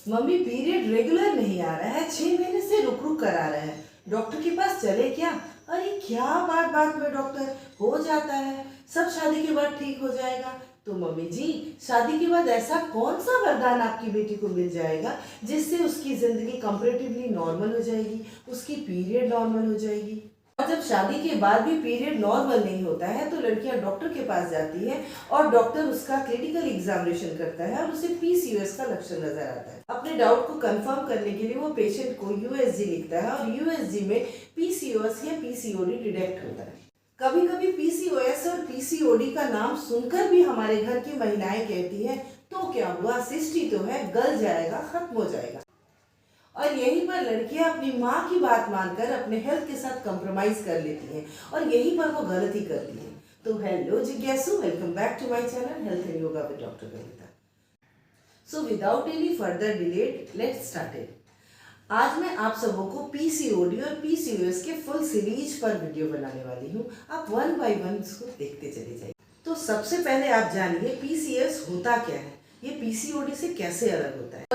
Mummy period regular नहीं आ रहा है, 6 महीने से रुक रुक कर आ रहा है। डॉक्टर के पास चले क्या? अरे क्या बात बात में डॉक्टर, हो जाता है, सब शादी के बाद ठीक हो जाएगा। तो मम्मी जी, शादी के बाद ऐसा कौन सा वरदान आपकी बेटी को मिल जाएगा जिससे उसकी जिंदगी कंपैरेटिवली नॉर्मल हो जाएगी, उसकी पीरियड नॉर्मल हो जाएगी। और जब शादी के बाद भी पीरियड नॉर्मल नहीं होता है तो लड़कियां डॉक्टर के पास जाती है और डॉक्टर उसका क्लिनिकल एग्जामिनेशन करता है और उसे पीसीओएस का लक्षण नजर आता है। अपने डाउट को कंफर्म करने के लिए वो पेशेंट को यूएसजी लिखता है और यूएसजी में पीसीओएस या पीसीओडी डिटेक्ट होता है। कभी कभी पीसीओएस और पीसीओडी का नाम सुनकर भी हमारे घर की महिलाएं कहती है तो क्या हुआ, सिस्टी तो है, गल जाएगा, खत्म हो जाएगा। और यहीं पर लड़कियां अपनी माँ की बात मानकर अपने हेल्थ के साथ कॉम्प्रोमाइज कर लेती हैं और यहीं पर वो गलती करती है। तो हेलो जिज्ञासु, welcome back to my channel health and yoga with doctor Kavita. So without any further delay, let's start it. आज मैं आप सबों को पीसीओडी और पीसीओएस के फुल सीरीज पर वीडियो बनाने वाली हूँ। आप वन बाय वन इसको देखते चले जाइए। तो सबसे पहले आप जानिए पीसीओएस होता क्या है, ये पीसीओडी से कैसे अलग होता है।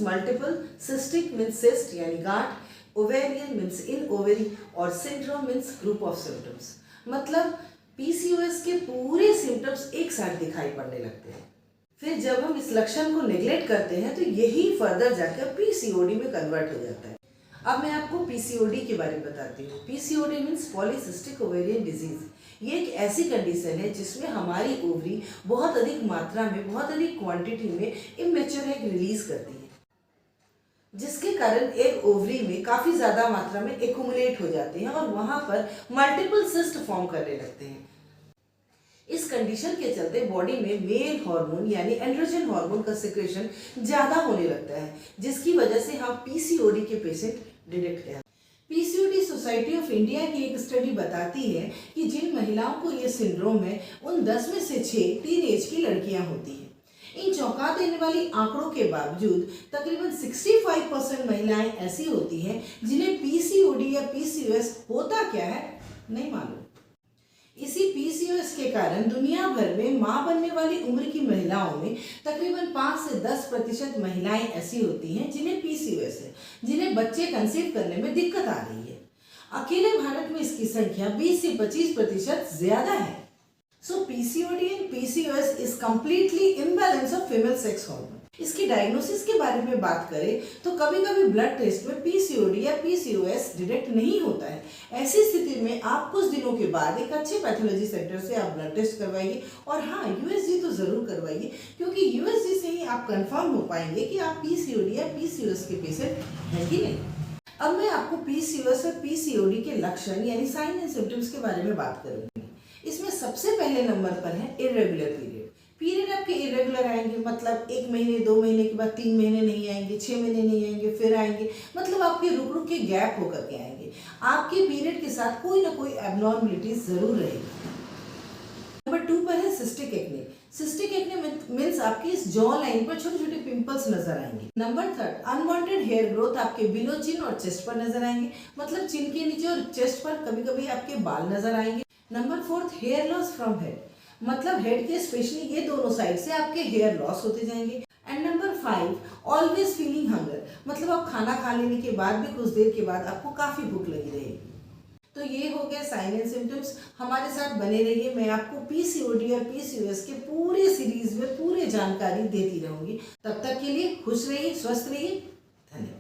मल्टीपल, सिस्टिक मीन्स सिस्ट यानी गांठ, ओवेरियन मीन्स इन ओवेरी और syndrome means group of symptoms. मतलब पीसीओएस के पूरे सिम्टम्स एक साथ दिखाई पड़ने लगते हैं। फिर जब हम इस लक्षण को नेग्लेक्ट करते हैं तो यही फर्दर जाकर पीसीओडी में कन्वर्ट हो जाता है। अब मैं आपको पीसीओडी के बारे में बताती हूँ। PCOD means polycystic ovarian disease. ये एक ऐसी कंडीशन है जिसमें हमारी ओवरी बहुत अधिक मात्रा में, बहुत अधिक क्वांटिटी में इमेच्योर एग रिलीज करती है, जिसके कारण एग ओवरी में काफी ज्यादा मात्रा में एक्यूमुलेट हो जाते हैं और वहां पर मल्टीपल सिस्ट फॉर्म करने लगते हैं। इस कंडीशन के चलते बॉडी में मेल हार्मोन यानी एंड्रोजन हार्मोन का सिक्रेशन ज्यादा होने लगता है, जिसकी वजह से हम पीसीओडी के पेशेंट डिटेक्ट हैं। पीसीओडी सोसाइटी ऑफ इंडिया की एक स्टडी बताती है कि जिन महिलाओं को ये सिंड्रोम है उन 10 में से 6 टीन एज की लड़कियां होती हैं। इन चौंका देने वाली आंकड़ों के बावजूद तकरीबन 65% महिलाएं ऐसी होती हैं जिन्हें पीसीओडी या पीसीओएस होता क्या है नहीं मालूम। इसी पीसीओएस के कारण दुनिया भर में मां बनने वाली उम्र की महिलाओं में तकरीबन 5 से 10% महिलाएं ऐसी होती हैं जिन्हें पीसीओएस है, जिन्हें बच्चे कंसीव करने में दिक्कत आ रही है। अकेले भारत में इसकी संख्या 20 से 25% ज्यादा है। So PCOD and PCOS is completely imbalance of female sex hormone. इसकी डायग्नोसिस के बारे में बात करें तो कभी कभी ब्लड टेस्ट में पीसीओडी या पीसीओएस डिटेक्ट नहीं होता है। ऐसी स्थिति में आप कुछ दिनों के बाद एक अच्छे पैथोलॉजी सेंटर से आप ब्लड टेस्ट करवाइए और हाँ, यूएसजी तो जरूर करवाइए, क्योंकि यूएसजी से ही आप कंफर्म हो पाएंगे कि आप पीसीओडी या पीसीओएस के पेशेंट हैं कि नहीं। अब मैं आपको पीसीओएस और पीसीओडी के लक्षण यानी साइन एंड सिम्टम्स के बारे में बात करूंगी। इसमें सबसे पहले नंबर पर है इरेगुलर पीरियड। पीरियड आपके इरेगुलर आएंगे, मतलब 1 महीने 2 महीने के बाद 3 महीने नहीं आएंगे, 6 महीने नहीं आएंगे, फिर आएंगे, मतलब आपके रुक रुक के गैप होकर के आएंगे। आपके पीरियड के साथ कोई ना कोई एबनॉर्मलिटीज जरूर रहेगी। नंबर 2 पर है cystic acne. Cystic acne means आपकी इस जॉ लाइन पर छोटे छोटे पिंपल्स नजर आएंगे। नंबर 3 अनवांटेड हेयर ग्रोथ आपके बिलो चिन और चेस्ट पर नजर आएंगे, मतलब चिन के नीचे और चेस्ट पर कभी कभी आपके बाल नजर आएंगे। Number 4 hair loss from head, मतलब हेड के स्पेशली ये दोनों साइड से आपके हेयर लॉस होते जाएंगे। And number 5 always feeling hunger, मतलब आप खाना खा लेने के बाद भी कुछ देर के बाद आपको काफी भूख लगी रहेगी। तो ये हो गया साइन एंड सिम्टम्स। हमारे साथ बने रहिए, मैं आपको पीसीओडी और पीसीओएस के पूरे सीरीज में पूरी जानकारी देती रहूंगी। तब तक के लिए खुश रहिए, स्वस्थ रहिए। धन्यवाद।